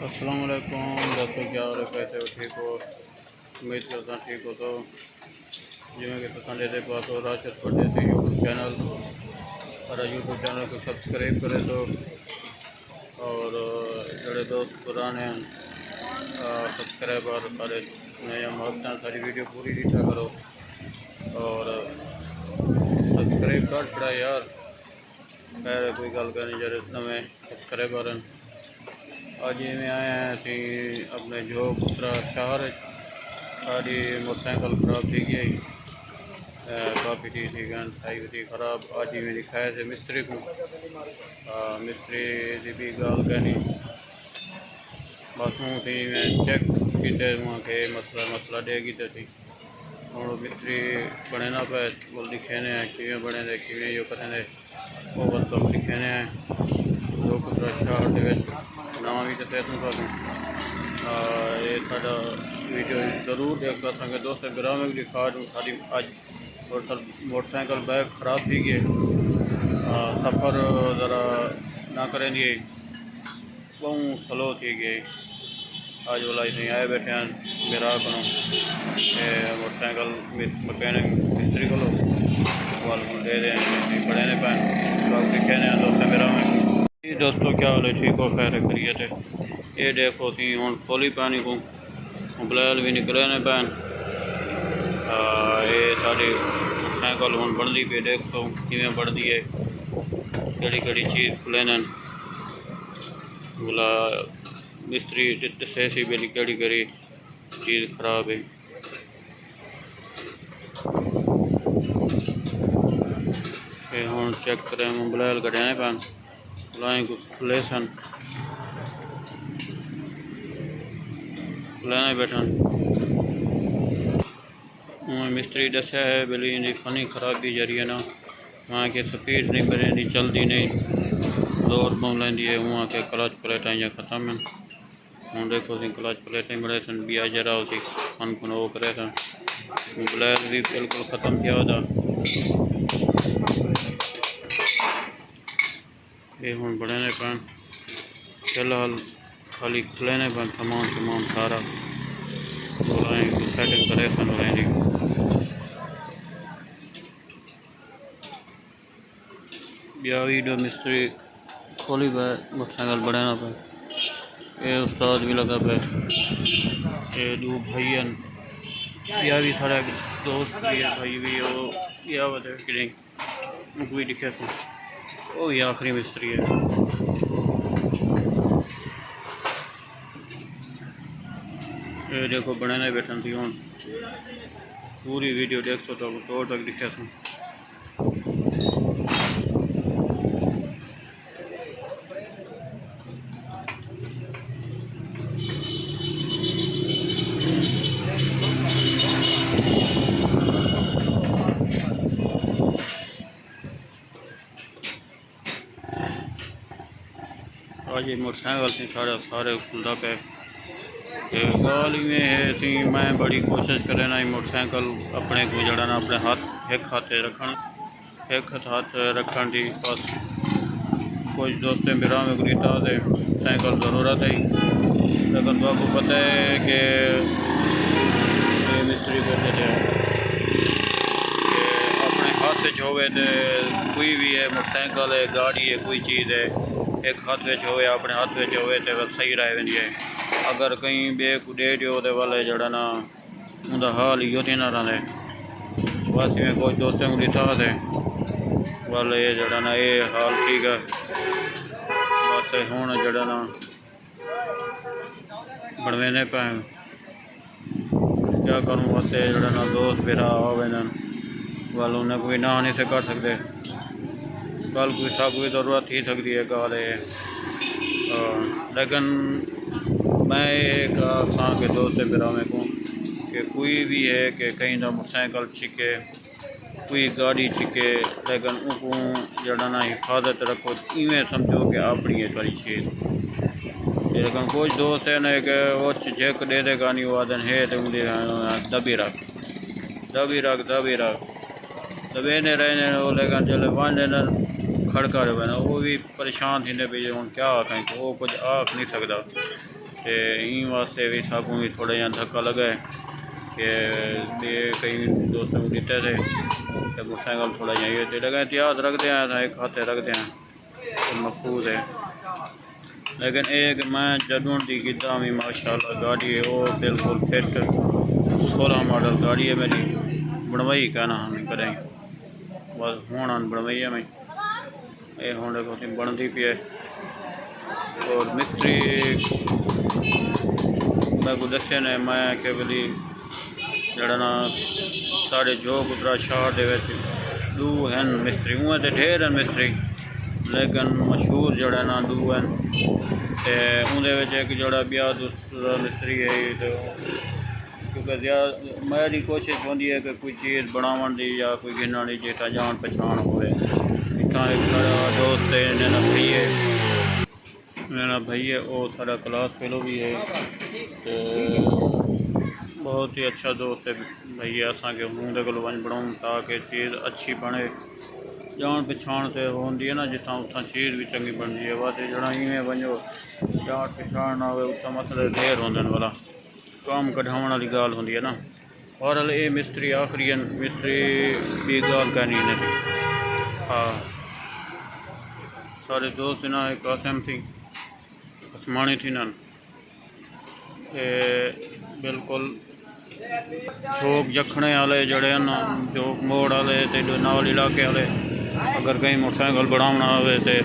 अस्सलाम वालेकुम दोस्तों, क्या हाल है? कैसे हो? ठीक हो? उम्मीद करता ठीक हो। तो जिमें कि पसंद है बात हो राशिद परदेसी यूट्यूब चैनल और यूट्यूब चैनल को सब्सक्राइब करें तो और जोड़े दोस्त पुराने सब्सक्राइबर सारे नए मौत सारी वीडियो पूरी दिखा करो और सब्सक्राइब कर छड़ा यार। खैर कोई गल करनी जरे नवे सब्सक्राइबर हैं। अज में आए हैं असी अपने जो पुत्रा शहर सारी मोटरसाइकिल खराब थी गई, काफ़ी थी थी खराब। अज में दिखाया से मिस्त्री को मिस्त्री की भी गल कहनी बस हूँ थी मैं चेक किए वहाँ के मसला देगी तो थी हूँ मिस्त्री बने ना पे वो लिखे ने कि बने दे कि जो करें वो बस तो लिखे ने जो पुत्रा शहर नवा भी दसिया तुम ये साडा वीडियो जरूर देखता संगे दोस्त ग्राम में भी दिखा दूँ सारी अज मोटरसाइकिल बैग खराब थी गए, सफ़र ज़रा ना करें दिए बहुत स्लो थी गए। अज वाला इतनी आए बैठे हैं ग्राहक को मोटरसाइकिल मकैनिक मिस्त्री को वाल दे दें बड़े ने पैन लिखे ने दोस्त ग्राम में। दोस्तों क्या हाल है? ठीक हो? खैर करिए थे ये देखो थी हूँ खोली पानी को ब्लैल भी निकले ने पैन ये सारी साइकिल हूँ बढ़ती पे देखो किमें बढ़ती है कड़ी चीज़ खुले न बोला मिस्त्री दसे सी भी कड़ी चीज़ खराब है। हूँ चेक करें ब्लैल कढ़िया पैन लाइन को खुले सन खुले बैठा मिस्त्री दसिया है बिल्ली इनकी फनी खराबी जरिए ना वहाँ के स्पीड नहीं बने चलती नहीं दौड़ पाँव लेंदी है वहाँ के क्लच प्लेटें या ख़त्म हैं। हूँ देखो सी क्लच प्लेटें बड़े सन बिया जरा उसी फन फन वो करे सन ब्लैक भी बिल्कुल ख़त्म किया था। ये हूँ बड़े ने पैन फिलहाल खाली खुले ने पैन सामान सारा सेटिंग करे सन जी। या वीडियो मिस्त्री खोली पे मोटरसाइकिल बड़े ना पे ये उस्ताद भी लगा पे ये दो भाई या भी सारा दोस्त भी है भाई भी वो या बता कि नहीं उनको भी दिखे थे वो ये आखिरी मिस्त्री है। ये देखो बने ने बैठन थी हूँ पूरी वीडियो देख सो तो तक दिखे थे। आज ये मोटरसाइकिल से सारे खुलता पे गाल में है थी मैं बड़ी कोशिश करें ना मोटरसाइकिल अपने को जड़ा ना अपने हाथ एक हाथ रखन की बस कुछ दोस्तें मेरा में गरीता से साइकिल ज़रूरत है लेकिन तो आपको पता है कि मिस्त्री कहते थे कि अपने हाथ से होवे तो कोई भी है मोटरसाइकिल है गाड़ी है कोई चीज़ है एक हाथ होवे अपने हाथ होवे तो सही रह वेंदी है। अगर कहीं बे को दे दियो तो वाले जड़ा ना उनका हाल ही थी ना रहे बस में कुछ दोस्तों को दिता थे वाले ये जड़ा ना ये हाल ठीक है बस हूँ जड़ा ना बनवेने पे क्या करूँ बस जड़ा ना दोस्त मेरा आवे वाल उन्हें कोई ना नहीं से कर सकते कल कोई ज़रूरत ही सकती है गाल लेकिन मैं एक आसान के दोस्त से मेरा में कहूँ कि कोई भी है कि कहीं ना मोटरसाइकिल छिके कोई गाड़ी छिके लेकिन उनको जड़ा ना हिफाजत रखो इवें समझो कि अपनी है सारी चीज़। लेकिन कुछ दोस्त है ना कि वो चेक दे देगा नहीं वो आदन है तो दबी रख दबे ने रहने वो लेकिन चले वन खड़का रहे ना वो भी परेशान थी भाई हूँ क्या आखें वो कुछ आख नहीं सकता ते इन वास्ते भी साकू भी थोड़ा जहा धक्का लगा है कि कई दोस्तों को दिते थे तो मोटरसाइकिल थोड़ा जहा ये लगा एहतियात रखते हैं तो एक हाथे रखते हैं तो महफूज है। लेकिन एक मैं जदों की गिदा भी माशाल्लाह गाड़ी है वो बिल्कुल फिट 16 मॉडल गाड़ी है मेरी बनवाई कहना हमें करें बस हूँ बनवाई है मैं ये हूँ देखो बनती पी है। और मिस्त्री मैं को दसे ने मैं कि बली जड़ा ना साढ़े जो गुजरा शहर के दू हैं मिस्त्री उवें तो ढेर हैं मिस्त्री लेकिन मशहूर जड़ा ना दू हैं उन्हें एक जड़ा ब्याह दूसरा मिस्त्री है तो क्योंकि मेरी कोशिश होती है कि कोई चीज़ बनावन की या कोई गिनने की जितना जान पहचान हो इतना एक सारा दोस्त है इन्हें भाई है मेरा भाई है वो सारा क्लास फेलो भी है तो बहुत ही अच्छा दोस्त है भैया असा के मूँह के वन बनाऊँ ताकि चीज़ अच्छी बने जान पछाण तो होती है ना जितना उतना चीज़ भी चंगी बनती है बस जरा इवें वजो जान पछाण ना हो उतना मसले ढेर होंगे वाला काम कढ़ाने वाली गाल होंगी है ना। और हल ये मिस्त्री आखिरी मिस्त्री भी गाल कहनी इन्हें हाँ सारे दोस्त ना कासिम थी आसमानी थी ना बिल्कुल चौक जखने वाले जड़े न चौक मोड़ वाले तो नाल इलाके वाले अगर कहीं मोटरसाइकिल बनाना हो तो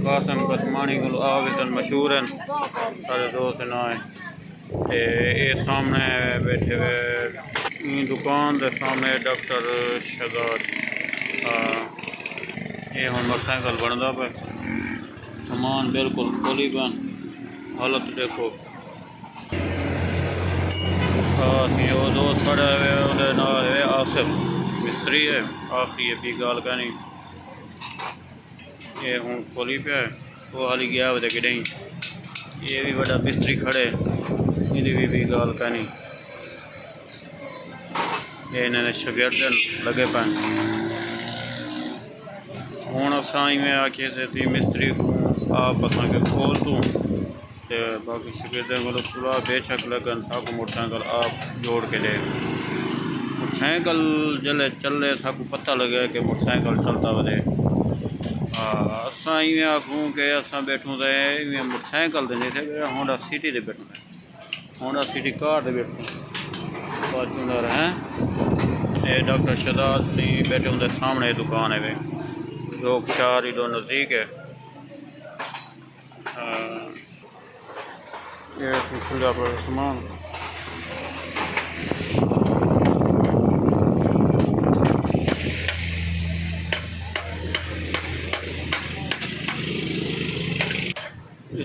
कासिम आसमानी को आवे तो मशहूर हैं सारे दोस्त ना है ये सामने बैठे हुए दुकान के सामने डॉक्टर शहजाद ये हम मोटरसाइकिल बनता पे सामान बिल्कुल खोली बन हालत देखो वो दोस्त खड़ा है ना है आसिफ मिस्त्री है आखिरी भी गाल कहनी ये हूँ खोली पे है वो हाली गया वे कि नहीं ये भी बड़ा मिस्त्री खड़े इन्हें भी गाल कहनी ये इन्हें शगिर्द लगे पे हूँ असा में आखिए से थी मिस्त्री को आप असा के खोल दूँ तो बाकी शगिर्दों को पूरा बेशक लगन साकू मोटरसाइकिल आप जोड़ के दे मोटरसाइकिल जले चले साकू पता लगे कि मोटरसाइकिल चलता वे असा इवें आखूँ कि असा बैठूँ तो इवें मोटरसाइकिल तो नहीं थे होंडा सिटी से बैठूँ होंडा सिटी कार से बैठूँ बाचूंदार हैं ये डॉक्टर शहजाद सिंह बैठे होंगे सामने दुकान है वे लोग चार ही दो नज़दीक है ये खुला पर सामान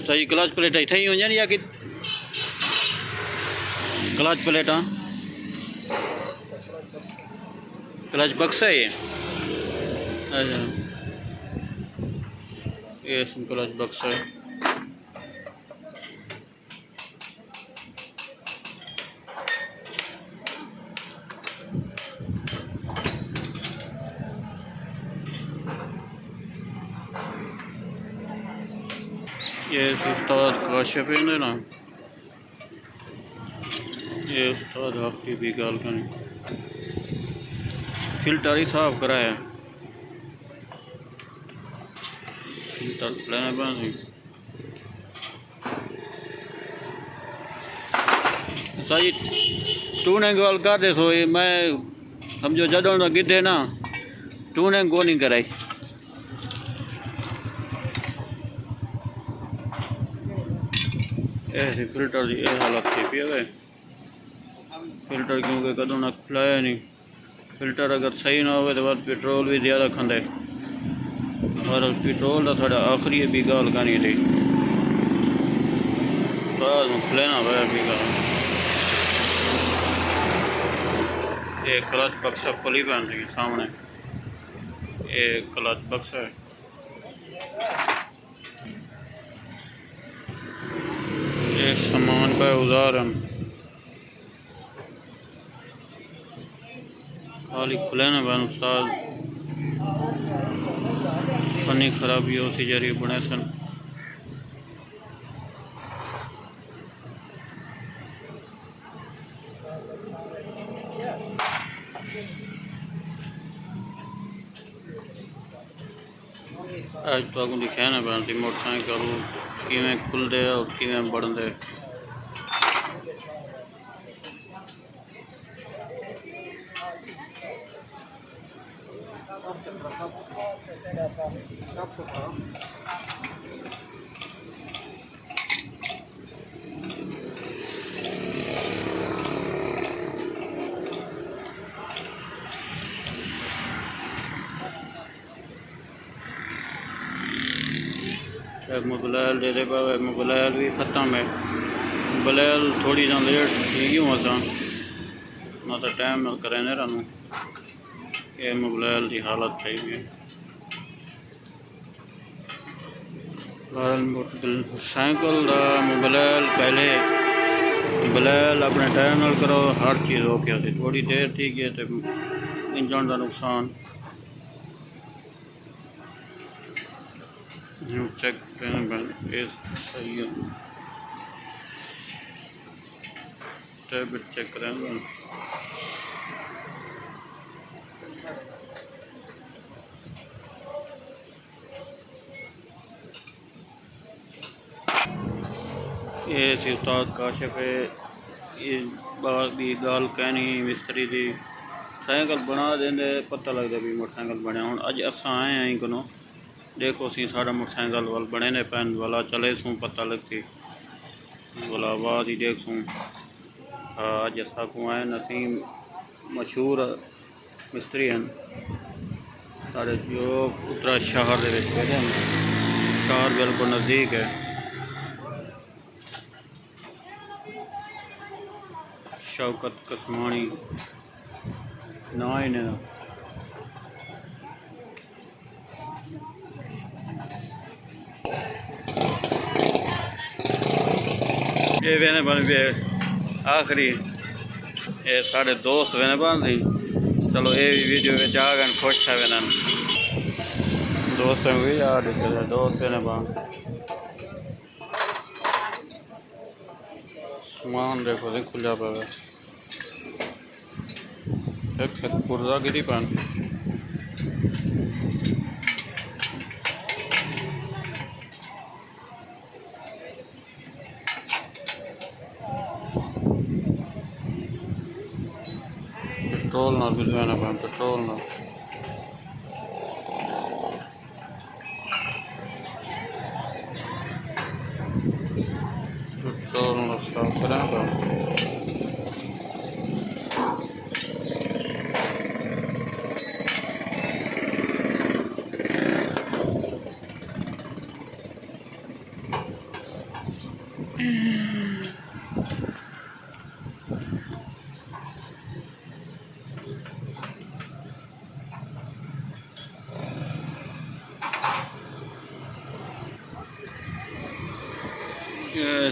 सही क्लच प्लेट इतना ही हो जाए या कि क्लच प्लेटा क्लच बक्स है ये अच्छा ये क्लच बक्स है ये उस्ताद काशिफ है ना ये उस्ताद आपकी भी गाल करें फिल्टर ही साफ कराया फिल्टर लेना बना सही तू ने गाल कर दे सो मैं समझो जदों ना गिद्धे ना तू ने को नहीं कराई ऐसे फिल्टर की हालत थी पी है फिल्टर क्योंकि कदों ना खुलाया नहीं फिल्टर अगर सही ना हो तो बाद पेट्रोल भी ज़्यादा खांदे और पेट्रोल का थोड़ा आखिरी भी गाल करनी थी खुलेना पाया भी गाल ये क्लच बक्सा खुली बन रही सामने ये क्लच बक्सा है एक सामान का उदाहरण खाली खुले ना बन साल फनी खराबी होती जा रही बने सन अज तक दिखाना पैंती मोटरसाइकिल किवें खुलते और किवें बढ़ते। मोबाइल दे दे पावे, मोबाइल भी ख़त्म है। मोबाइल थोड़ी जा लेट थी क्यों असा ना तो टाइम न करें रहूँ ये मोबाइल की हालत थी है। साइकिल का मोबाइल पहले मोबाइल अपने टाइम नाल करो हर चीज़ ओके होती, थोड़ी देर थी गई तो इंजन का नुकसान। चेक सही है, टैबलेट चेक करेंगे। ये सी उस्ताद काशिफ है, ये बात की गल कहनी मिस्त्री की साइकिल बना देंगे पता लगता भी मोटरसाइकिल बने। हूँ अज असा आए हैं को देखो सी सारा मोटरसाइकिल वाल बने ने पैन वाला चले सूँ पता लगती वाला आवाज़ ही देख सूँ। हाँ अज असा को आए असी मशहूर मिस्त्री हैं साढ़े जो उत्तरा शहर के शहर बिल्कुल नज़दीक है। शौकत कसमानी ना इन्हें ये वेने बन भी आखिरी ये साढ़े दोस्त वेने बन थी। चलो ये भी वीडियो में आ गए खुश था वेना दोस्त भी याद दोस्त वेने बन सामान देखो सी खुला पे एक पुर्जा गिरी पान पेट्रोल ना भी लेना पान पेट्रोल ना पेट्रोल ना साफ करें तो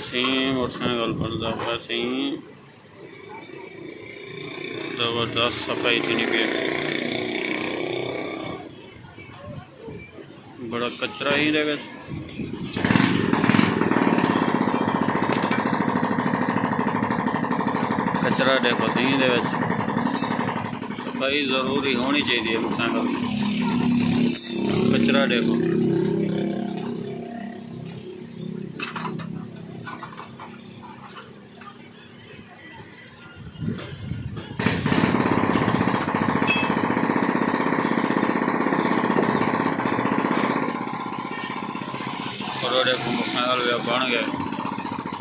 सी मोटरसाइकिल बनता पाया सी जबरदस्त सफाई थी नहीं पे बड़ा कचरा ही रहेगा। कचरा देखो सी सफाई जरूरी होनी चाहिए मोटरसाइकिल कचरा देखो देखो मोटरसाइकिल बन गए।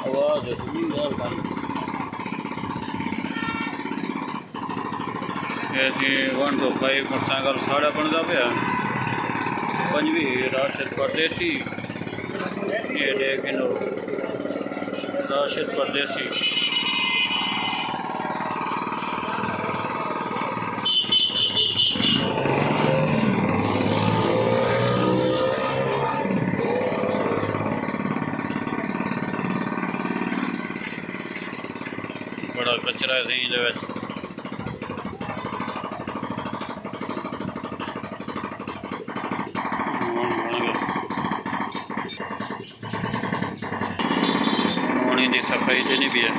आवाज़ 1 to 5 मोटरसाइकिल साढ़ा बनता पाया 5वीं राशिद परदेसी ये देख लो राशिद परदेसी बड़ा कचरा है सही पानी की सफाई देनी भी है।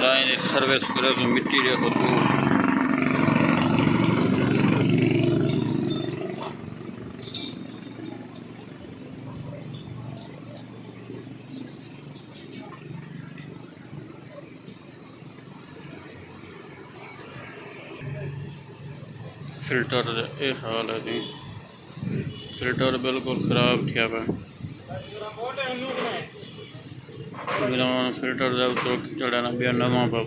लाइन सर्विस करे तो मिट्टी देखो दूर। फिल्टर ये हाल है जी, फिल्टर बिल्कुल खराब थिया पे फिल्टर चढ़ाना पिया नवा पर।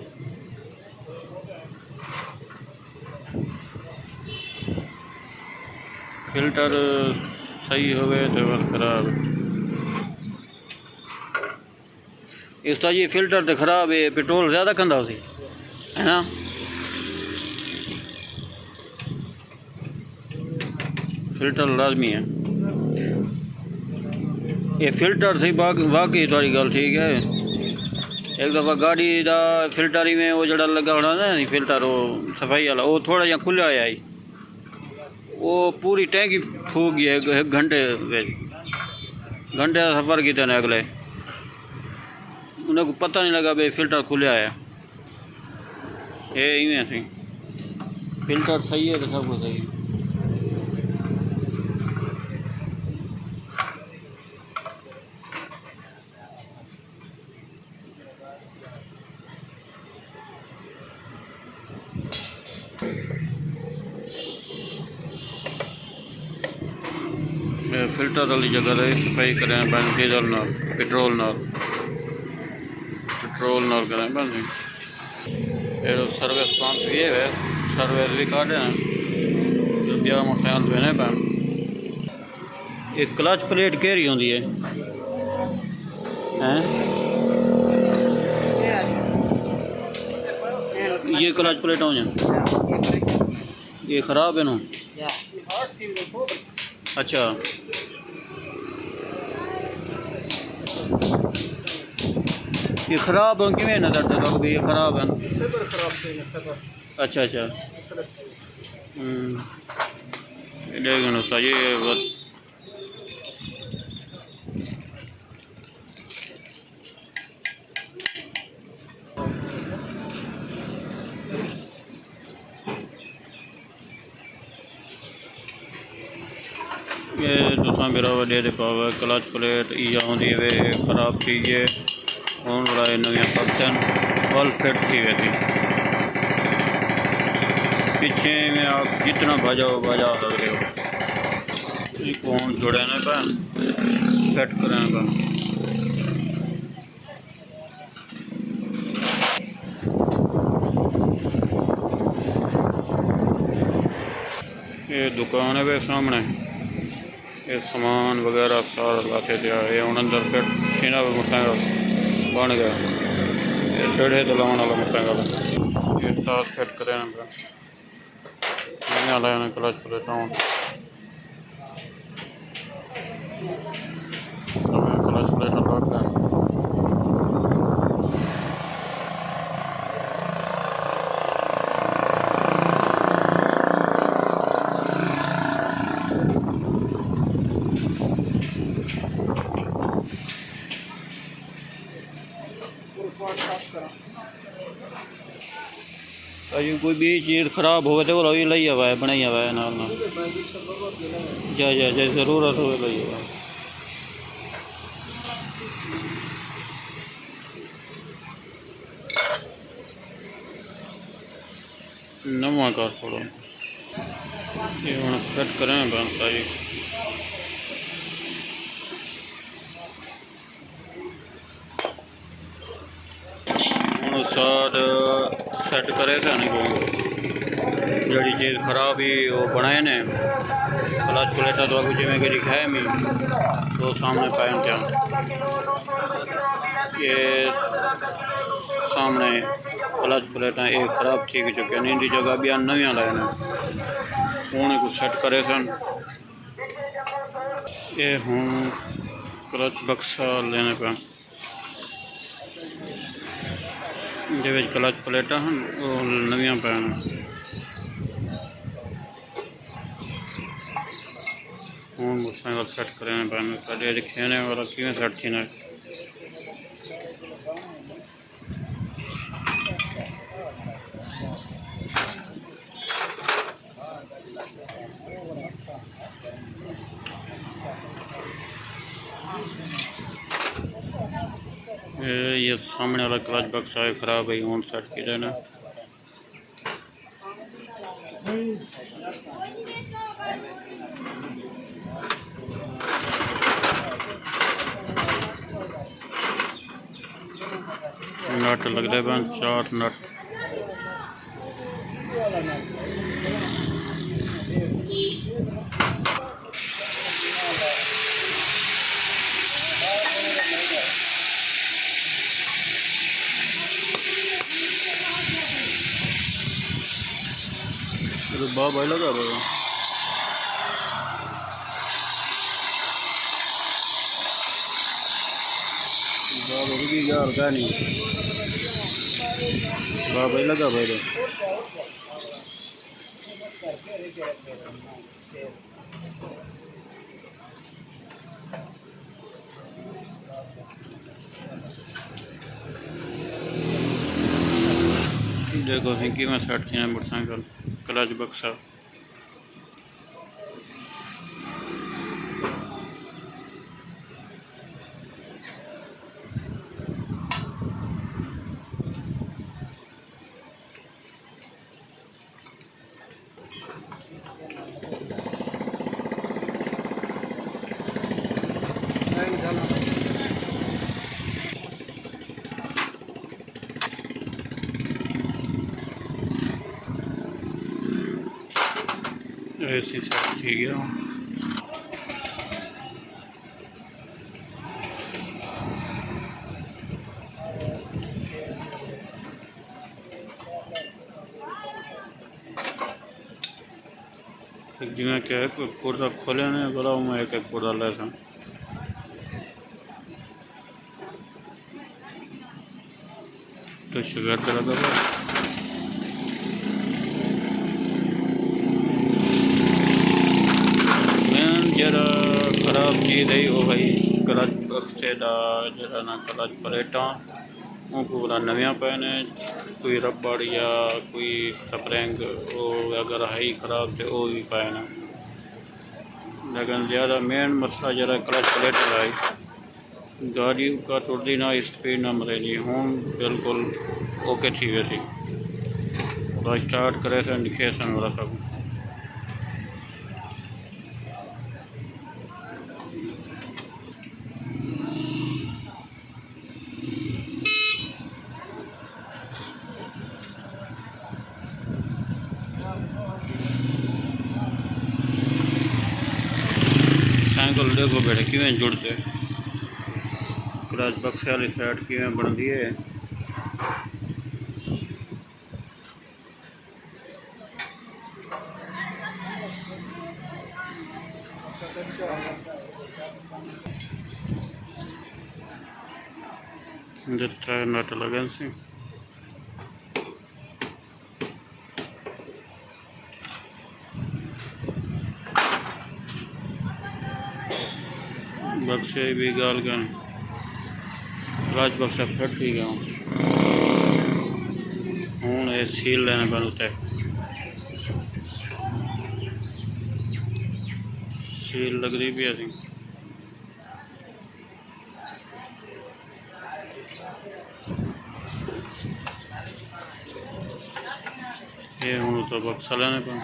फिल्टर सही होवे तो बस खराब। इसका जी फिल्टर तो खराब है, पेट्रोल ज़्यादा कंदा उसी है ना। फिल्टर लाजमी है, ये फिल्टर थी बाकी थोड़ी गल ठीक है। एक दफ़ा गाड़ी का फिल्टर ही में वो जड़ा लगा होना ना फिल्टर वो सफाई वाला वो थोड़ा जहा खुला होया ही वो पूरी टैंकी फूक गई एक घंटे का सफ़र किया ने अगले उन्हें को पता नहीं लगा भाई फिल्टर खुले आया। ये इवें सी फिल्टर सही है तो सब कुछ सही है। फिल्टर वाली जगह सफाई करें बन डीजल नाल पेट्रोल करें बन। सर्विस पंप भी है, सर्विस भी काटे ब्याह मोटरसाइकिल देने पैन। एक क्लच प्लेट केरी होंगी है हैं? ये क्लच प्लेट हो जाए ये ख़राब है ना। अच्छा ये ख़राब हो कि नजर लग गई ये ख़राब है। अच्छा लेकिन उसका ये बस ये तुसा मेरा वडे दे पावे क्लच प्लेट ये आँदी वे खराब चीज़ है हूँ बड़ा नवी पक्चन फल फिट थी वैसी पीछे में आप जितना बजा सकते हो कौन जुड़े ना पैन सेट करें पैन। ये दुकान है वे सामने ये सामान वगैरह सारा लाते दिया ये हूँ अंदर फिट इन्हें मोटरसाइकिल बन गया ये टेढ़े तो लाने वाला मोटरसाइकिल ये साथ फिट करें लाया क्लच प्लेट क्लच प्लेट लग गया। अजी कोई भी चीज़ खराब हो तो वो लई आवा है बनाई आवा है नाल जय जरूरत हो लई आवा नवा कर छोड़ो ये हम फिट करें बनता जी। हूँ साथ सेट करे थे नहीं कोई जड़ी चीज़ खराब ही वो बनाए ने क्लच प्लेटा तो अभी जिमें करी खाए मैं तो सामने पाए क्या ये सामने क्लच प्लेटा एक खराब थी चुके हैं इनकी जगह भी नवी लाए ने हूँ कुछ सेट करे सन। ये हूँ क्लच बक्सा लेने पे क्लच प्लेटा हैं वो नविया पैन हूँ मोटरसाइकिल सेट करें पैन कदे खेने वाला कि सेट थी ना ये सामने वाला क्लच बक्सा है खराब है, ऑन सेट किया जाना। नट लग रहे हैं 4 नट। बाबा लगा रहा बाबा की यार का नहीं बाबा लगा भाई देखो हिंकी में सेट थी मोटरसाइकिल क्लच बक्सा। ऐसी सब ठीक है। जिमें क्या है कोई कुर्ता खोले ने बोला मैं एक एक कुर्ता ले सा तो शुगर करा दो जरा खराब चीज़ है वो भाई क्लच बक्से का जरा ना क्लच प्लेटा पूरा नविया पैने कोई रबड़ या कोई स्प्रिंग वो अगर है ही खराब तो वो भी पैना। लेकिन ज़्यादा मेन मसला जरा क्लच प्लेट है गाड़ी का टुरदी ना स्पीड ना मरेगी हूँ बिल्कुल ओके थी वैसी स्टार्ट करे थे निकेशन वाला सब। साइकिल देखो बेटे किवें जुड़ते क्लच बक्से वाली साइड किवें बनती है। नट लगे सी बक्से भी गाल गए क्लच बक्सा फिट ही गया हूँ ये सील लेने पर उतरे सील लग रही भी अभी ये हूँ तो बक्सा लेने पर हूँ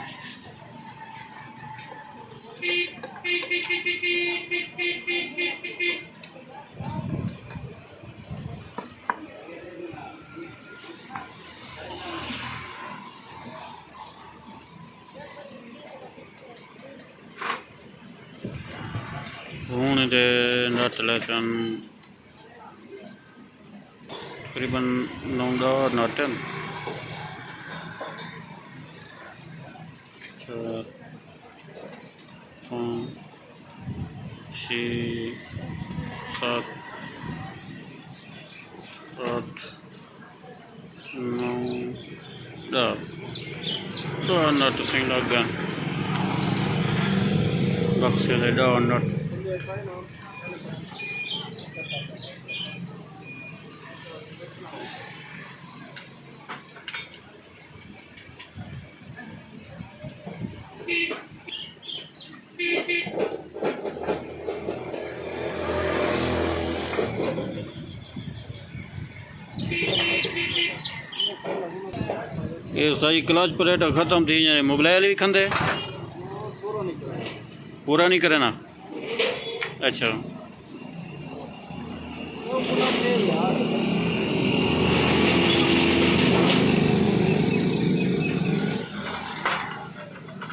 दे नट लेसन तकरीबन 9 नट 4 5 6 7 8 9 10 नट से लग गए बक्से ले 10 नट। ये सही क्लच प्लेट ख़त्म थी जाए मोबाइल भी खंदे पूरा नहीं करे ना। अच्छा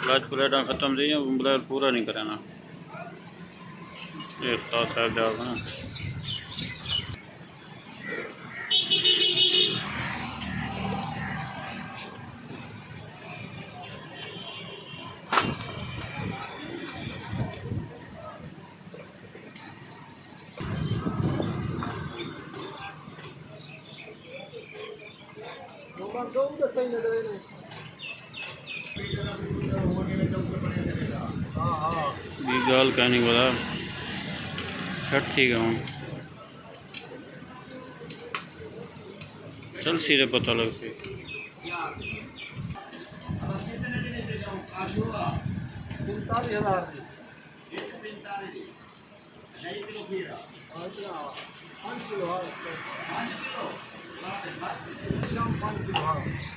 क्लच प्लेटा ख़त्म थी मोबाइल पूरा नहीं करे ना। ये साहब जाओ ना गाल कहनी बता छठ ठीक है चल सीधे पता लगती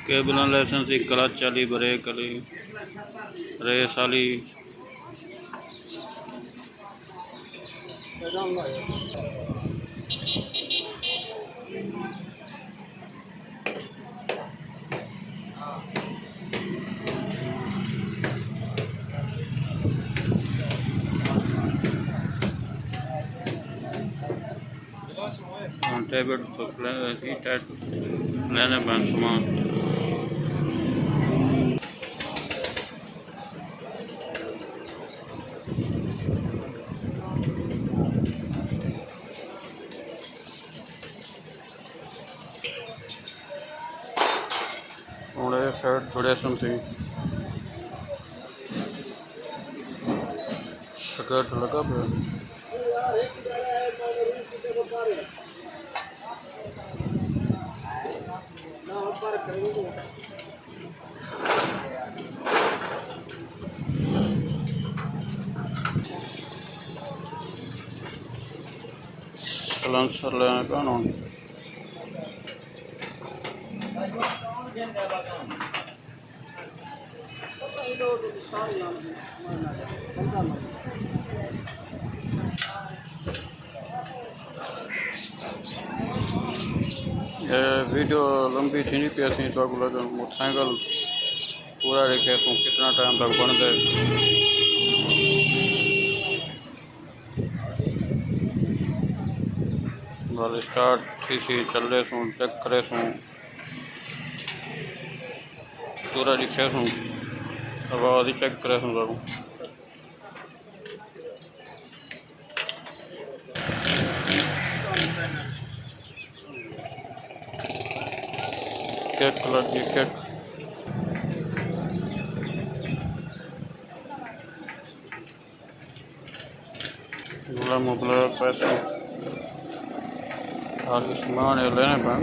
केबल लाइसेंस क्लच वाली ब्रेक वाली रेस वाली टैबलेट तो लेने पैन सामान हूँ साइड थोड़े समथिंग स्कर्ट लगा पे सलांसर लेने का ना वीडियो लंबी थी नहीं पी तो लगे मोटरसाइकिल पूरा देखे तू कितना टाइम तक बन दे गल स्टार्ट थी सी चले सूँ चेक करे सूँ पूरा दिखे सूँ आवाज़ ही चेक करे सूँ करूँ केक कलर की केक मुबला पैसे सामान लेने पर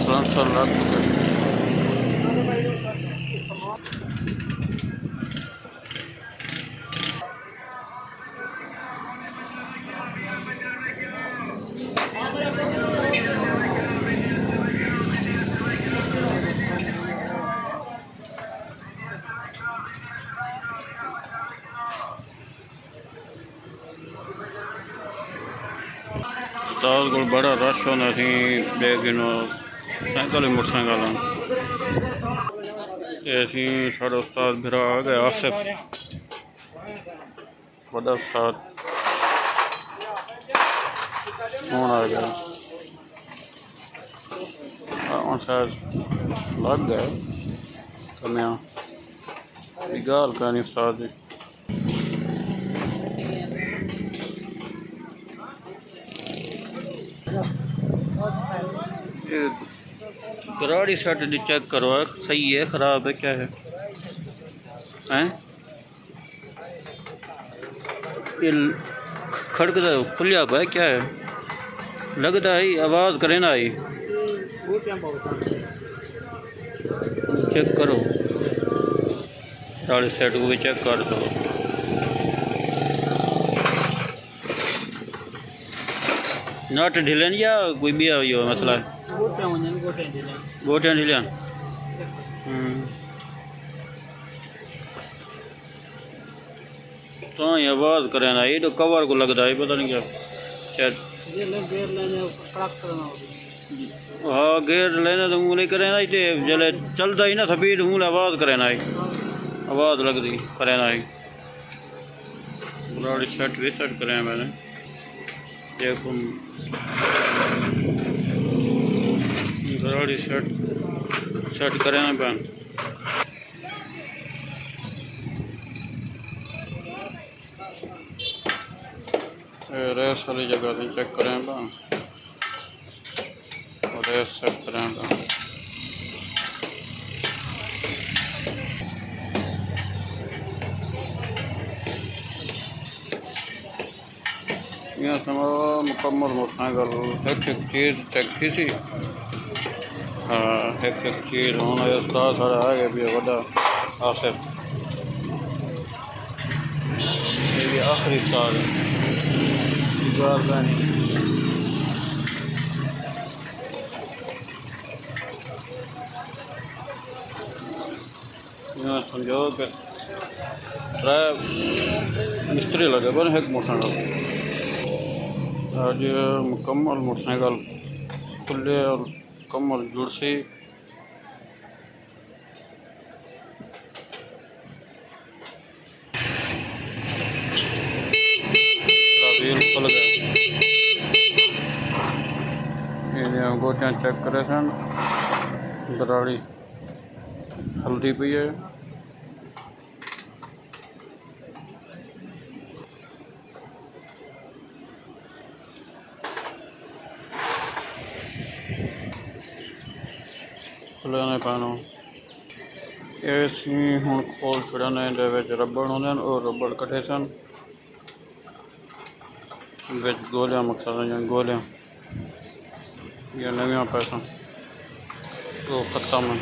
ट्रांसफर लाख रुपये उस्ताद को बड़ा रश होना थी लेकिन साइकिल ही मोटरसाइकिल ऐसी साढ़े उस्ताद भरा आ गए आसिफ बड़ा उस्ताद कौन आ गया शायद लग गए कमियाँ गाल का नहीं उस्ताद जी गाड़ी सेट चेक करो सही है ख़राब है क्या है हैं ये खड़कता खुलिया है क्या है लगता है आवाज़ करे ना आई चेक करो गाड़ी सेट को भी चेक कर दो नट ढिलन या कोई भी यो मसला गोटियां ढिलन तो ये आवाज़ करे ना, ये तो कवर को लगता है पता नहीं क्या शायद। हाँ गेर लेने तो मुँह नहीं करे ना, इसे जले चलता ही ना स्पीड मुँह आवाज़ करे ना, आवाज़ लगती करे ना। गाड़ी सेट भी सेट करे मैंने, देखो गाड़ी सेट करे ना पैन। रेस वाली जगह से चेक करें पैन, रेस सेट करें पैन। यहाँ से हमारा मुकम्मल मोटरसाइकिल एक चीज़ चेक की सी। हाँ एक चीज़ होना उस्ताद सारा आ गया भी वड्डा आसिफ, ये भी आखिरी साल यहाँ समझो कि मिस्त्री लगे बन एक मोटरसाइकिल। आज मुकम्मल मोटरसाइकिल खुले और मुकम्मल जुड़सी। व्हील खुल गए, गोटियाँ चेक करे सन, दराड़ी हल्दी पी है। खुलने पैनों ये हूँ खोल छड़ने रबड़ होंगे और रबड़ कटे सन बिच गोलियां मकसद गोलियां ये नविया पैसा वो खत्म है।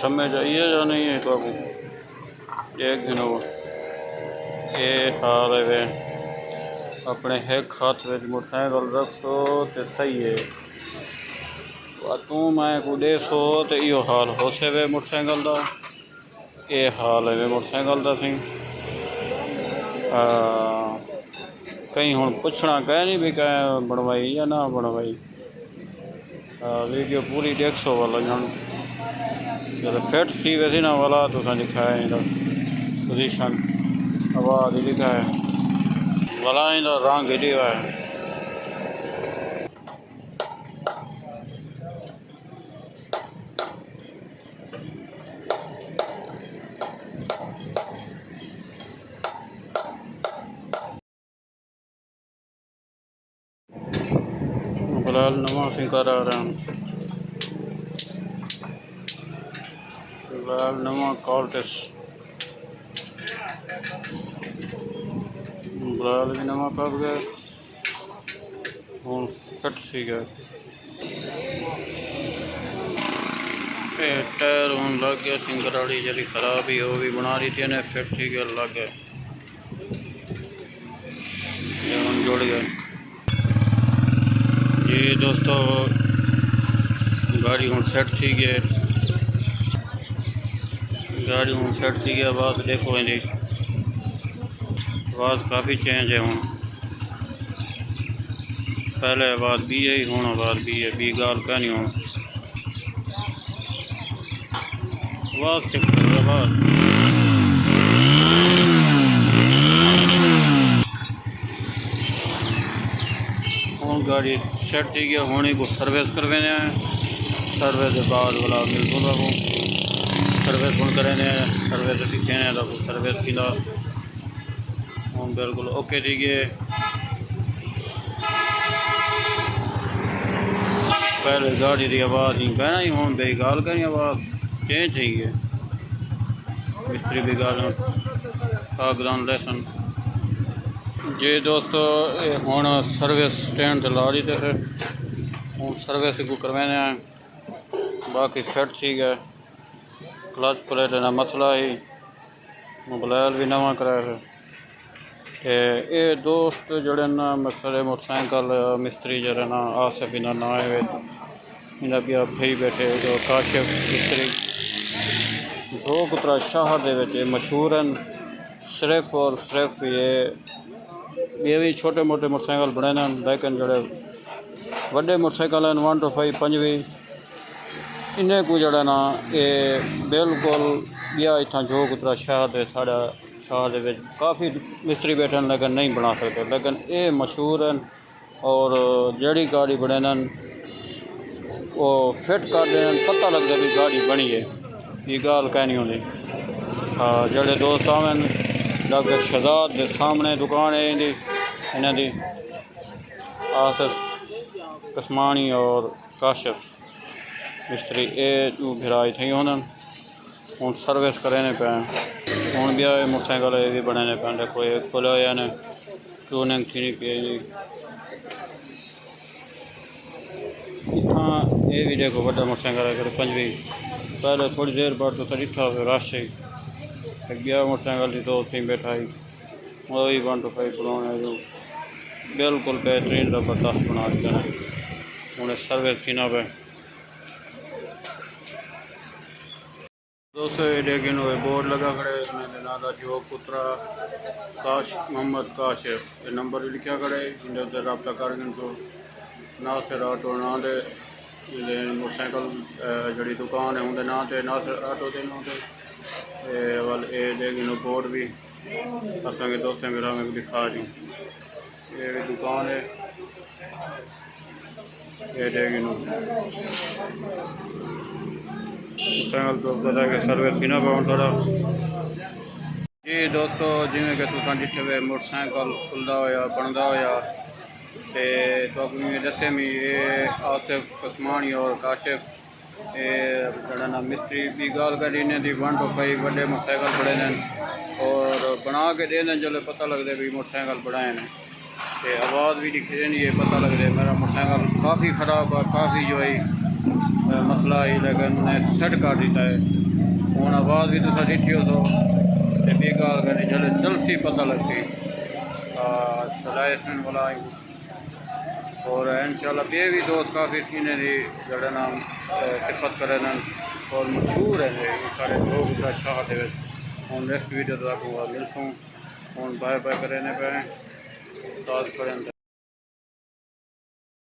समझ आइए या नहीं है बाबू, एक दिन वो ये हाल है अपने एक हाथ में मोटरसाइकिल रखो तो सही है, तू मैं को देसो तो यो हाल हो से वे मोटरसाइकिल का, ये हाल है मोटरसाइकिल का सी। कहीं हुण पुछना कह नहीं भी कह बनवाई या ना बनवाई। वीडियो पूरी देखो वाला जान जब फिट थी वैसे ना वाला तो दिखाया इनका पोजीशन आवाज़ लिखा है वाला इनका रंग ही है। फिलहाल नवा फिकर आ रहा है, फिलहाल नवा कॉल्टिस फिलहाल भी नवा पब गया हूँ फिट सी गया। टायर हूँ लग गया सिंगराड़ी जी खराब ही हो भी बना रही थी ने फिट ही गया लग गया हूँ जुड़ गया। जी दोस्तों गाड़ी हूँ सेट थी गए, गाड़ी हूँ सेट थी गया। आवाज़ देखो जी आवाज़ काफ़ी चेंज है हूँ, पहले आवाज़ भी है हूँ आवाज़ भी है भी गाल क्या नहीं हूँ आवाज़ चेक करो आवाज़। हूँ गाड़ी सेट थी गया होने को सर्विस करवाने सर्विस के बाद वाला बिल्कुल वो सर्विस हूँ करें सर्विस सीखेने सर्विस की हूँ बिल्कुल ओके थी गए। पहले गाड़ी की आवाज़ ही कहना ही हूँ बे गाल करी आवाज़ चेंज थी गई। मिस्त्री भी गाल कागजान लेसन जी दोस्तों हूँ सर्विस स्टैंड ला रही थे फिर हूँ सर्विस को करवाने बाकी सेट थी गए। क्लच प्लेट ना मसला ही मोबाइल भी नवा कराया है ये दोस्त जड़े ना मकसद मोटरसाइकिल मिस्त्री जरा ना आसिफ इना ना है इन्हें भी आप भाई बैठे जो काशिफ मिस्त्री जो कुतरा शहर दे मशहूर हैं सिर्फ और सिर्फ ये भी छोटे मोटे मोटरसाइकिल बने हैं लेकिन जड़े वड्डे मोटरसाइकिल हैं 1 to 5 पंजवी इन्हें को जड़ा ना ये बिल्कुल या इतना जो कुतरा शहर दे साढ़ा शहर दे काफ़ी मिस्त्री बैठे लेकिन नहीं बना सकते लेकिन ये मशहूर हैं और जड़ी गाड़ी बने हैं वो फिट कर दें पता लगता भी गाड़ी बनी है ये गाल कहनी होनी। हाँ जड़े दोस्त आवे डॉक्टर शहजाद के सामने दुकान है इन्हें दी आसिफ कसमानी और काशिफ मिस्त्री ये भिराई थी उन्होंने हूँ सर्विस करेने पे हूँ भी आए मोटरसाइकिल ये भी बनाने पे कोई खुले या ने ट्यूनिंग थी पी इतना ये भी देखो बड़ा मोटरसाइकिल पंजवी पहले थोड़ी देर बाद तो तरीठा रश ही गया मोटरसाइकिल की दो थी बैठाई वही 1 to 5 बनाने जो बिल्कुल बेहतरीन ज़बरदस्त बना दिया उन्हें सर्विस थी ना पे दोस्तों ये लेकिन वो बोर्ड लगा खड़े मैंने नादा जो पुत्रा काश मोहम्मद काशिफ ये नंबर भी लिखा खड़े इन्हें उधर रब्ता कर तो नासिर ऑटो ना दे मोटरसाइकिल जड़ी दुकान है उनके ना ते नासिर ऑटो के ना ते वाल ये लेकिन बोर्ड भी असा के दोस्तों मेरा में दिखा दी ये भी दुकान है ये लेकिन मोटरसाइकिल तो पता है कि सर्विस थी ना पाऊँ थोड़ा जी दोस्तों जिमें कि तुम डिठे हुए मोटरसाइकिल खुलता होया बनता होया तो अपनी दसे में ये आसिफ कसमानी और काशिफ ये जड़ा ना मिस्त्री भी गाल कर इन्हें दी 1 to 5 बड़े मोटरसाइकिल बड़े हैं और बना के दे दें जो पता लगता भी मोटरसाइकिल बनाए हैं तो आवाज़ भी दिखी रही है पता लगता है मेरा मोटरसाइकिल काफ़ी ख़राब है काफ़ी जो है मसला ही लेकिन उन्हें सेट कर दिता है हूँ आवाज़ भी तुम डिठी हो तो भी गाल कर जल्द सी पता लगती लाइसेंस वाला और इंशाल्लाह ये भी दोस्त काफ़ी थी जड़ा नाम सिफत करें और मशहूर है सारे लोग शाह हूँ नेक्स्ट वीडियो तक मिलता हूँ हूँ बाय बाय करें पे